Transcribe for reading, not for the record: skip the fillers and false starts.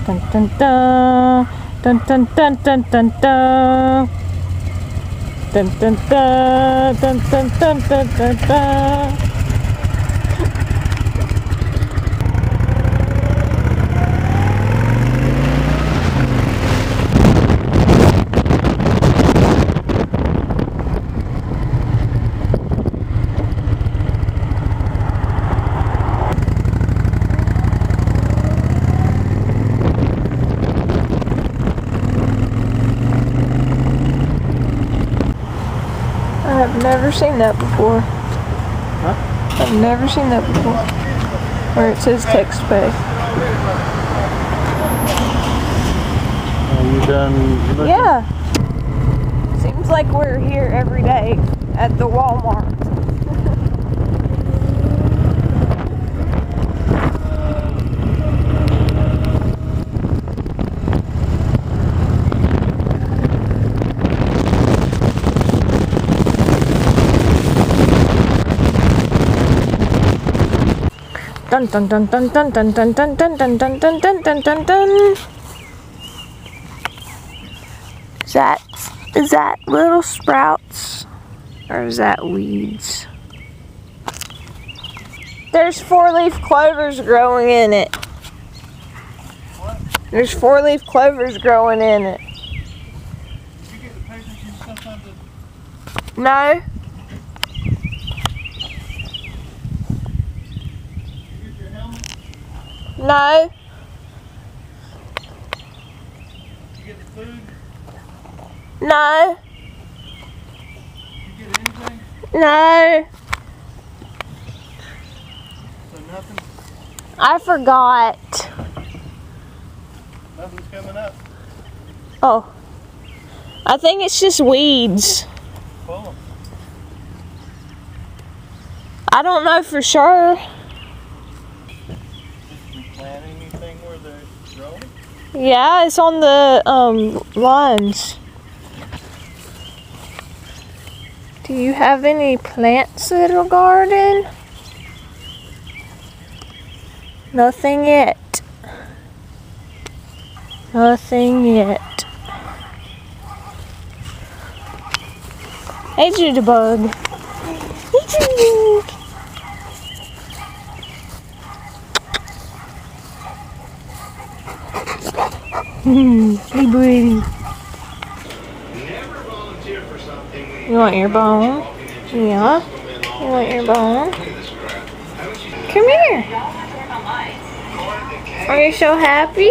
Dun dun dun. Dun dun dun dun dun dun. Dun dun dun dun dun dun dun dun dun. I've never seen that before. Huh? I've never seen that before. Where it says text pay. Are you done looking? Yeah. Seems like we're here every day at the Walmart. Dun dun dun dun dun dun dun dun dun dun dun dun dun dun dun dun. Is that little sprouts or is that weeds? There's 4-leaf clovers growing in it. What? There's 4-leaf clovers growing in it. Did you get the papers you sometimes did? No. You get your helmet? No. Did you get the food? No. Did you get anything? No. So nothing? I forgot. Nothing's coming up. Oh. I think it's just weeds. Pull them. I don't know for sure. Did you plant anything where they're growing? Yeah, it's on the lines. Do you have any plants, little garden? Nothing yet. Nothing yet. Hey, Judybug. Hey, Judy. Hey, Brady. You want your bone? Yeah. You want your bone? Come here. Are you so happy?